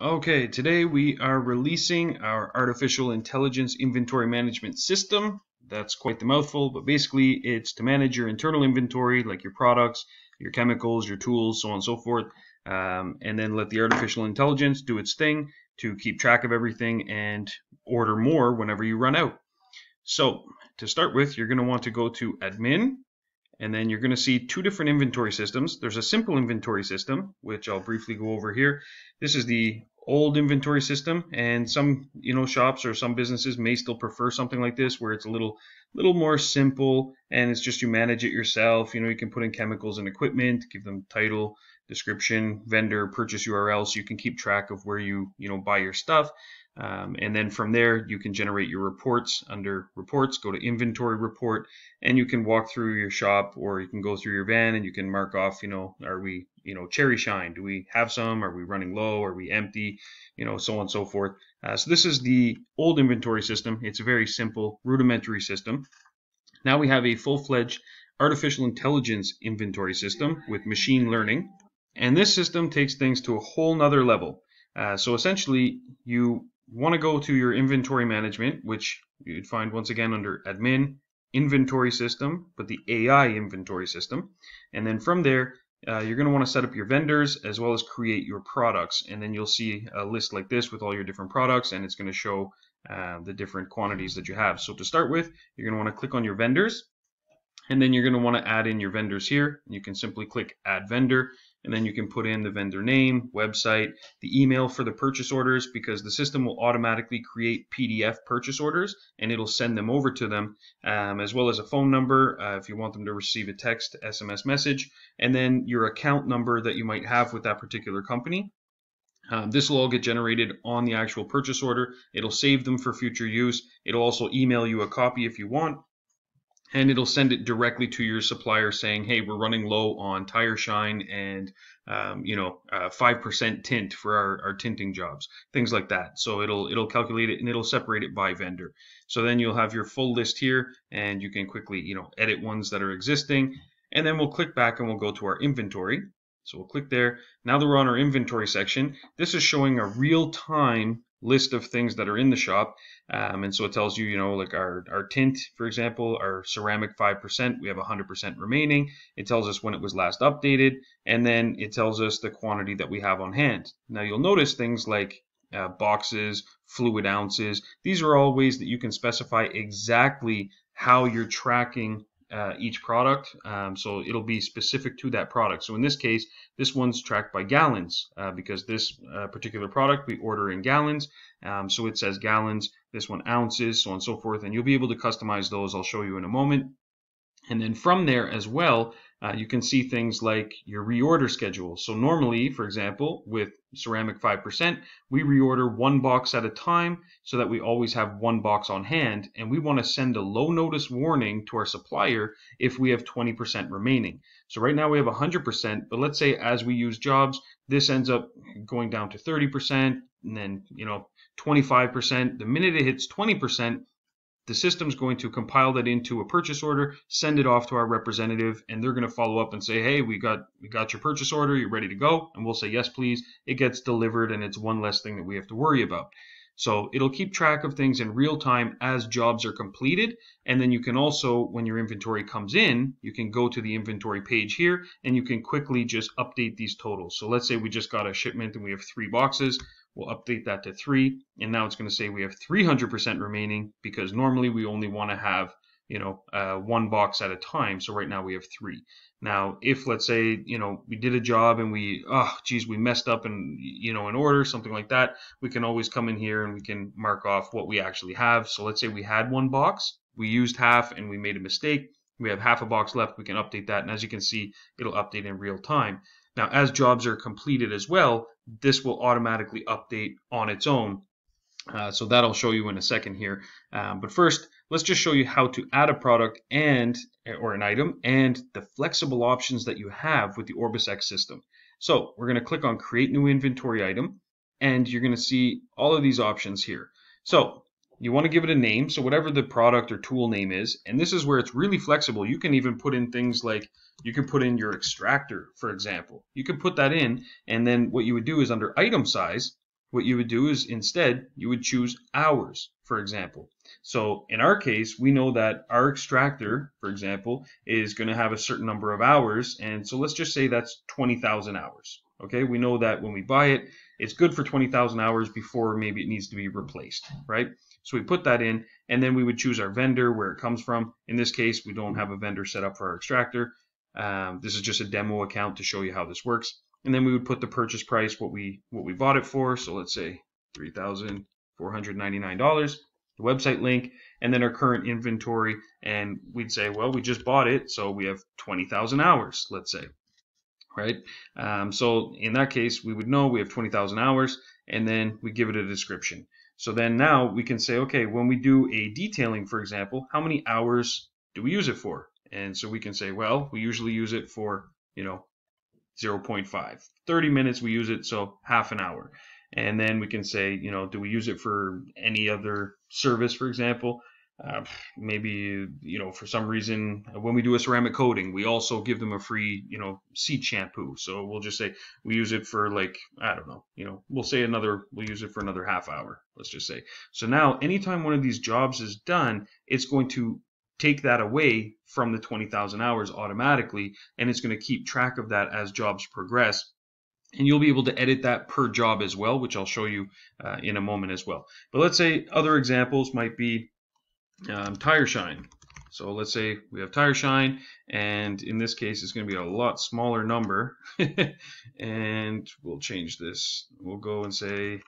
Okay, today we are releasing our artificial intelligence inventory management system. That's quite the mouthful, but basically it's to manage your internal inventory, like your products, your chemicals, your tools, so on and so forth, and then let the artificial intelligence do its thing to keep track of everything and order more whenever you run out. So to start with, you're going to want to go to Admin, and then you're going to see two different inventory systems. There's a simple inventory system, which I'll briefly go over here. This is the old inventory system, and some shops or some businesses may still prefer something like this, where it's a little more simple, and it's just you manage it yourself. You can put in chemicals and equipment, give them title, description, vendor, purchase URL, so you can keep track of where you buy your stuff. And then from there, you can generate your reports. Under reports, go to inventory report, and you can walk through your shop, or you can go through your van and you can mark off, are we, cherry shine? Do we have some? Are we running low? Are we empty? So on and so forth. So this is the old inventory system. It's a very simple, rudimentary system. Now we have a full-fledged artificial intelligence inventory system with machine learning. And this system takes things to a whole nother level. So essentially, you want to go to your inventory management, which you'd find once again under Admin, Inventory System, but the AI inventory system. And then from there, you're going to want to set up your vendors as well as create your products. And then you'll see a list like this with all your different products, and it's going to show the different quantities that you have. So to start with, you're going to want to click on your vendors, and then you're going to want to add in your vendors here. You can simply click Add Vendor, and then you can put in the vendor name, website, the email for the purchase orders, because the system will automatically create PDF purchase orders and it'll send them over to them, as well as a phone number if you want them to receive a text, SMS message, and then your account number that you might have with that particular company. This will all get generated on the actual purchase order. It'll save them for future use. It'll also email you a copy if you want. And it'll send it directly to your supplier saying, hey, we're running low on tire shine and 5% tint for our tinting jobs, things like that. So it'll calculate it and it'll separate it by vendor. So then you'll have your full list here, and you can quickly edit ones that are existing. And then we'll click back and we'll go to our inventory. So we'll click there. Now that we're on our inventory section, this is showing a real-time list of things that are in the shop, and so it tells you, like our tint, for example, our ceramic 5%, we have 100% remaining. It tells us when it was last updated, and then it tells us the quantity that we have on hand. Now you'll notice things like boxes, fluid ounces. These are all ways that you can specify exactly how you're tracking each product, so it'll be specific to that product. So in this case, this one's tracked by gallons, because this particular product we order in gallons, so it says gallons, this one ounces, so on and so forth, and you'll be able to customize those. I'll show you in a moment. And then from there as well, you can see things like your reorder schedule. So normally, for example, with ceramic 5%, we reorder one box at a time so that we always have one box on hand, and we want to send a low notice warning to our supplier if we have 20% remaining. So right now we have 100%, but let's say as we use jobs, this ends up going down to 30%, and then 25%. The minute it hits 20%, the system's going to compile that into a purchase order, send it off to our representative, and they're going to follow up and say, hey, we got your purchase order, you're ready to go, and we'll say yes please. It gets delivered, and it's one less thing that we have to worry about. So it'll keep track of things in real time as jobs are completed, and then you can also, when your inventory comes in, you can go to the inventory page here, and you can quickly just update these totals. So let's say we just got a shipment and we have 3 boxes. We'll update that to 3, and now it's going to say we have 300% remaining, because normally we only want to have one box at a time. So right now we have 3. Now if, let's say, we did a job and we messed up in an order, something like that, we can always come in here and we can mark off what we actually have. So let's say we had 1 box, we used half and we made a mistake, we have half a box left, we can update that, and as you can see, it'll update in real time. Now, as jobs are completed as well, this will automatically update on its own. So that I'll show you in a second here. But first, let's just show you how to add a product or an item, and the flexible options that you have with the OrbisX system. So we're going to click on Create New Inventory Item, and you're going to see all of these options here. So you want to give it a name, so whatever the product or tool name is, and this is where it's really flexible. You can even put in things like, you can put in your extractor, for example. You can put that in, and then what you would do is under item size, what you would do is instead you would choose hours, for example. So in our case, we know that our extractor, for example, is going to have a certain number of hours, and so let's just say that's 20,000 hours. Okay, we know that when we buy it, it's good for 20,000 hours before maybe it needs to be replaced, right? So we put that in, and then we would choose our vendor, where it comes from. In this case, we don't have a vendor set up for our extractor. This is just a demo account to show you how this works. And then we would put the purchase price, what we bought it for. So let's say $3,499, the website link, and then our current inventory. And we'd say, well, we just bought it, so we have 20,000 hours, let's say, right? So in that case, we would know we have 20,000 hours, and then we give it a description. So then now we can say, okay, when we do a detailing, for example, how many hours do we use it for? And so we can say, well, we usually use it for, 0.5. 30 minutes we use it, so half an hour. And then we can say, do we use it for any other service, for example? Maybe, for some reason, when we do a ceramic coating, we also give them a free, seat shampoo. So we'll just say we use it for like, I don't know, we'll use it for another half hour, let's just say. So now anytime one of these jobs is done, it's going to take that away from the 20,000 hours automatically, and it's going to keep track of that as jobs progress. And you'll be able to edit that per job as well, which I'll show you in a moment as well. But let's say other examples might be tire shine. So let's say we have tire shine, and in this case it's going to be a lot smaller number. And we'll change this. We'll go and say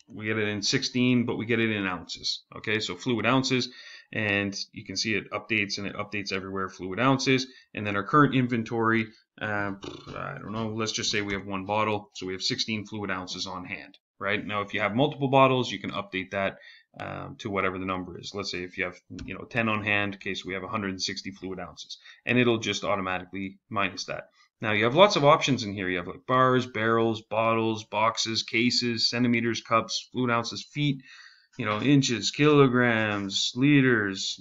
we get it in 16, but we get it in ounces. Okay, so fluid ounces, and you can see it updates everywhere, fluid ounces. And then our current inventory, I don't know, let's just say we have one bottle, so we have 16 fluid ounces on hand. Right now, if you have multiple bottles, you can update that to whatever the number is. Let's say if you have 10 on hand, okay, so we have 160 fluid ounces, and it'll just automatically minus that. Now you have lots of options in here. You have like bars, barrels, bottles, boxes, cases, centimeters, cups, fluid ounces, feet, inches, kilograms, liters,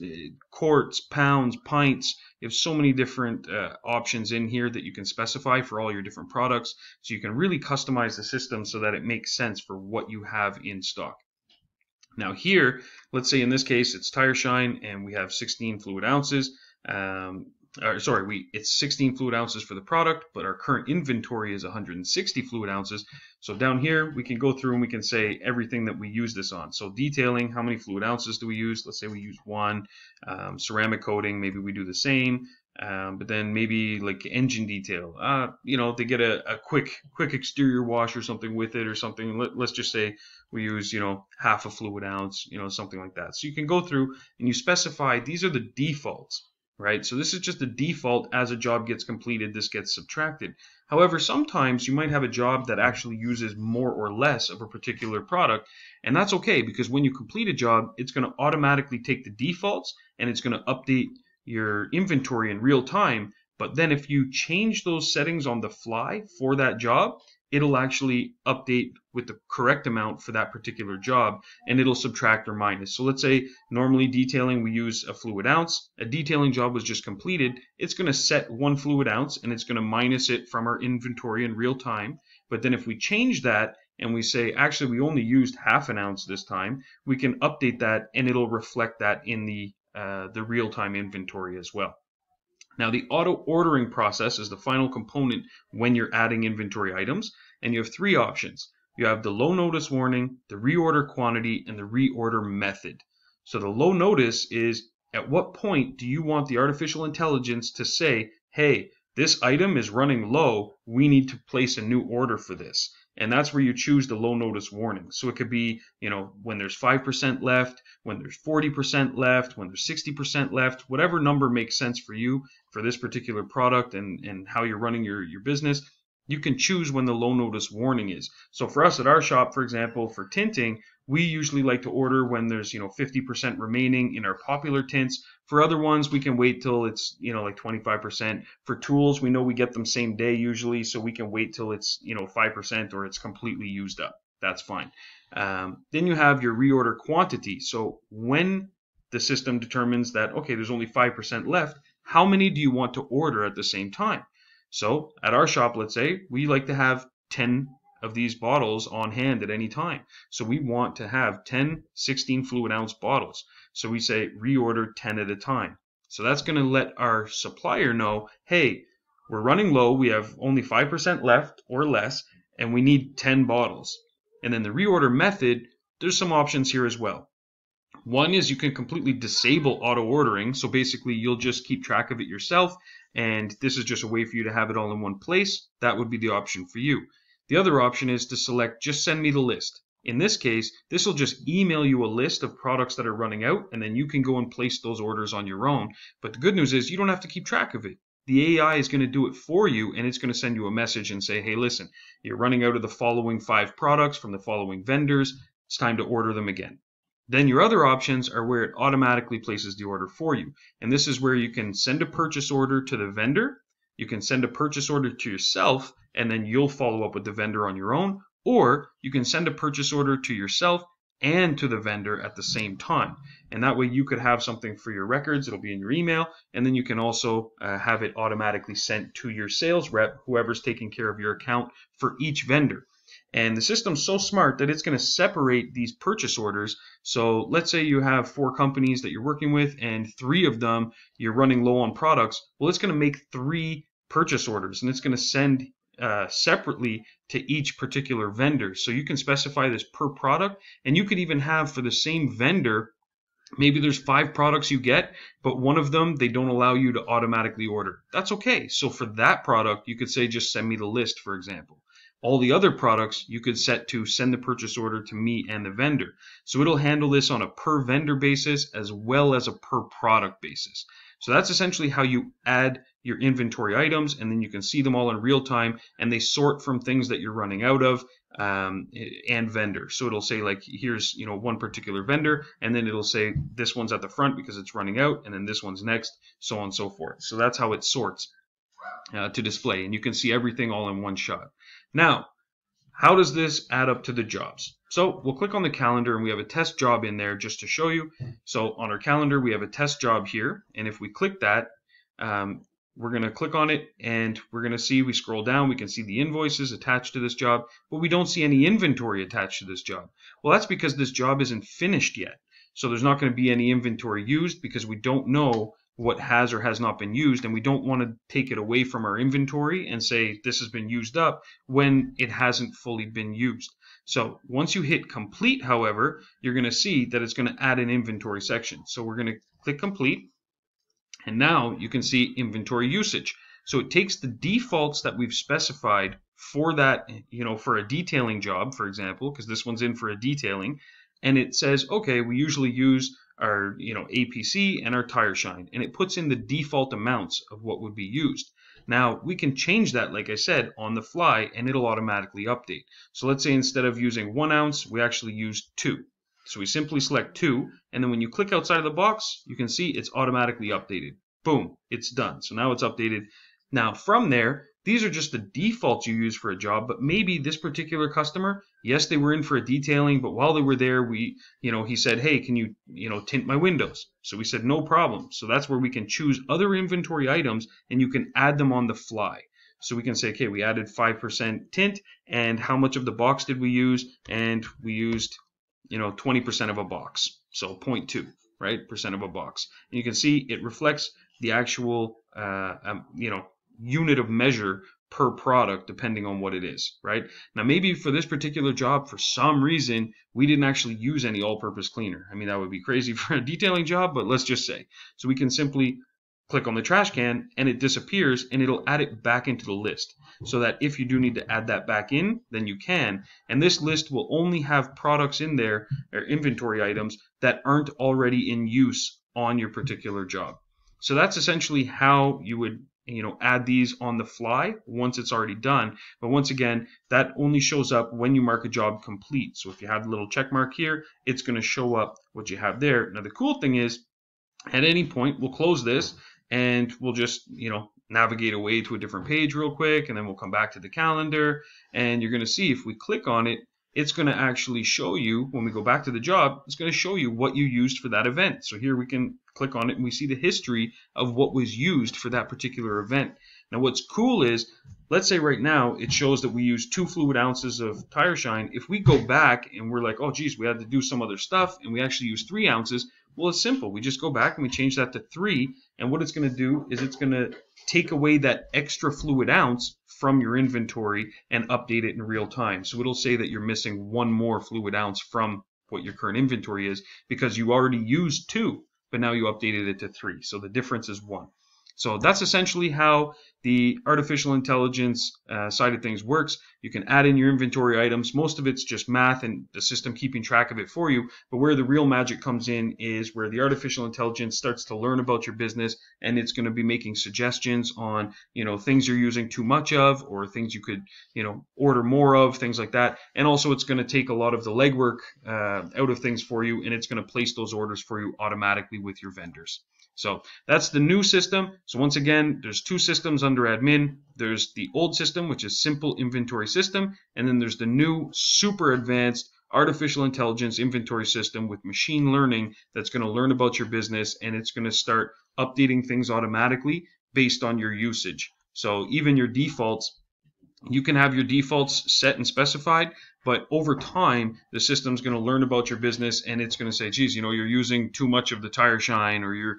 quarts, pounds, pints. You have so many different options in here that you can specify for all your different products. So you can really customize the system so that it makes sense for what you have in stock. Now here, let's say in this case it's tire shine, and we have 16 fluid ounces. It's 16 fluid ounces for the product, but our current inventory is 160 fluid ounces. So down here, we can go through and we can say everything that we use this on. So detailing, how many fluid ounces do we use? Let's say we use 1. Ceramic coating, maybe we do the same. But then maybe like engine detail, they get a quick exterior wash or something with it or something. Let's just say we use, half a fluid ounce, something like that. So you can go through and you specify, these are the defaults. Right? So this is just the default. As a job gets completed, this gets subtracted. However, sometimes you might have a job that actually uses more or less of a particular product, and that's okay, because when you complete a job, it's going to automatically take the defaults and it's going to update your inventory in real time. But then if you change those settings on the fly for that job, it'll actually update with the correct amount for that particular job, and it'll subtract or minus. So let's say normally detailing we use a fluid ounce. A detailing job was just completed. It's going to set 1 fluid ounce and it's going to minus it from our inventory in real time. But then if we change that and we say actually we only used half an ounce this time, we can update that and it'll reflect that in the real-time inventory as well. Now the auto ordering process is the final component when you're adding inventory items, and you have 3 options. You have the low notice warning, the reorder quantity, and the reorder method. So the low notice is at what point do you want the artificial intelligence to say, hey, this item is running low, we need to place a new order for this. And that's where you choose the low notice warning. So it could be, when there's 5% left, when there's 40% left, when there's 60% left, whatever number makes sense for you for this particular product and how you're running your business. You can choose when the low notice warning is. So for us at our shop, for example, for tinting, we usually like to order when there's 50% remaining in our popular tints. For other ones, we can wait till it's like 25%. For tools, we know we get them same day usually, so we can wait till it's 5% or it's completely used up. That's fine. Then you have your reorder quantity. So when the system determines that okay, there's only 5% left, how many do you want to order at the same time? So at our shop, let's say we like to have 10 of these bottles on hand at any time. So we want to have 10 16 fluid ounce bottles. So we say reorder 10 at a time. So that's going to let our supplier know, hey, we're running low, we have only 5% left or less, and we need 10 bottles. And then the reorder method, there's some options here as well. One is you can completely disable auto ordering, so basically you'll just keep track of it yourself, and this is just a way for you to have it all in one place. That would be the option for you. The other option is to select just send me the list. In this case, this will just email you a list of products that are running out, and then you can go and place those orders on your own. But the good news is you don't have to keep track of it. The AI is going to do it for you, and it's going to send you a message and say, hey, listen, you're running out of the following 5 products from the following vendors. It's time to order them again. Then your other options are where it automatically places the order for you. And this is where you can send a purchase order to the vendor, you can send a purchase order to yourself, and then you'll follow up with the vendor on your own, or you can send a purchase order to yourself and to the vendor at the same time. And that way you could have something for your records, it'll be in your email, and then you can also have it automatically sent to your sales rep, whoever's taking care of your account for each vendor. And the system's so smart that it's going to separate these purchase orders. So let's say you have 4 companies that you're working with and 3 of them you're running low on products. Well, it's going to make 3 purchase orders, and it's going to send separately to each particular vendor. So you can specify this per product, and you could even have for the same vendor, maybe there's 5 products you get, but one of them they don't allow you to automatically order. That's okay. So for that product, you could say just send me the list, for example. All the other products you could set to send the purchase order to me and the vendor. So it'll handle this on a per vendor basis as well as a per product basis. So that's essentially how you add your inventory items, and then you can see them all in real time, and they sort from things that you're running out of and vendor. So it'll say like, here's one particular vendor, and then it'll say this one's at the front because it's running out, and then this one's next, so on and so forth. So that's how it sorts to display, and you can see everything all in one shot. Now, how does this add up to the jobs? So we'll click on the calendar, and we have a test job in there just to show you. So on our calendar, we have a test job here, and if we click that, we're going to click on it, and we're going to see, we scroll down, we can see the invoices attached to this job, but we don't see any inventory attached to this job. Well, that's because this job isn't finished yet. So there's not going to be any inventory used because we don't know what has or has not been used, and we don't want to take it away from our inventory and say this has been used up when it hasn't fully been used. So once you hit complete, however, you're going to see that it's going to add an inventory section. So we're going to click complete, and now you can see inventory usage. So it takes the defaults that we've specified for that, for a detailing job, for example, because this one's in for a detailing, and it says, okay, we usually use our APC and our tire shine, and it puts in the default amounts of what would be used. Now we can change that, like I said, on the fly, and it'll automatically update. So let's say instead of using 1 ounce, we actually use 2. So we simply select 2, and then when you click outside of the box, you can see it's automatically updated. Boom, it's done. So now it's updated. Now from there, these are just the defaults you use for a job, but maybe this particular customer, yes, they were in for a detailing, but while they were there, he said, hey, can you, tint my windows? So we said, no problem. So that's where we can choose other inventory items, and you can add them on the fly. So we can say, okay, we added 5% tint, and how much of the box did we use? And we used, 20% of a box. So 0.2, right, percent of a box. And you can see it reflects the actual, unit of measure per product depending on what it is, right? Now maybe for this particular job, for some reason, we didn't actually use any all-purpose cleaner. I mean, that would be crazy for a detailing job, but let's just say. So we can simply click on the trash can, and it disappears, and it'll add it back into the list, so that if you do need to add that back in, then you can. And this list will only have products in there, or inventory items, that aren't already in use on your particular job. So that's essentially how you would add these on the fly once it's already done. But once again, that only shows up when you mark a job complete. So if you have the little check mark here, it's going to show up what you have there. Now the cool thing is, at any point, we'll close this, and we'll just navigate away to a different page real quick, and then we'll come back to the calendar, and you're going to see if we click on it, it's going to actually show you, when we go back to the job, it's going to show you what you used for that event. So here we can click on it, and we see the history of what was used for that particular event. Now what's cool is, let's say right now it shows that we use 2 fluid ounces of tire shine. If we go back and we're like, oh geez, we had to do some other stuff and we actually use 3 ounces, well, it's simple. We just go back and we change that to 3, and what it's going to do is it's going to take away that extra fluid ounce from your inventory and update it in real time. So it'll say that you're missing 1 more fluid ounce from what your current inventory is because you already used 2, but now you updated it to 3. So the difference is 1. So that's essentially how the artificial intelligence side of things works. You can add in your inventory items. Most of it's just math and the system keeping track of it for you. But where the real magic comes in is where the artificial intelligence starts to learn about your business, and it's going to be making suggestions on, things you're using too much of, or things you could, order more of, things like that. And also it's going to take a lot of the legwork out of things for you, and it's going to place those orders for you automatically with your vendors. So that's the new system. So once again, there's 2 systems under admin. There's the old system, which is simple inventory system, and then there's the new super advanced artificial intelligence inventory system with machine learning that's going to learn about your business, and it's going to start updating things automatically based on your usage. So even your defaults, you can have your defaults set and specified, but over time, the system's going to learn about your business, and it's going to say, geez, you're using too much of the tire shine, or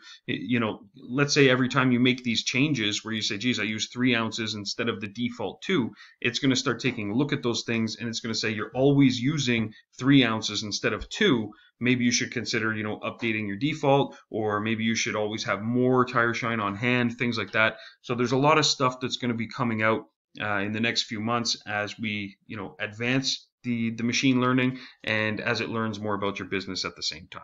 let's say every time you make these changes where you say, geez, I use 3 ounces instead of the default 2, it's going to start taking a look at those things, and it's going to say you're always using 3 ounces instead of 2. Maybe you should consider, updating your default, or maybe you should always have more tire shine on hand, things like that. So there's a lot of stuff that's going to be coming out in the next few months as we, advance the machine learning and as it learns more about your business at the same time.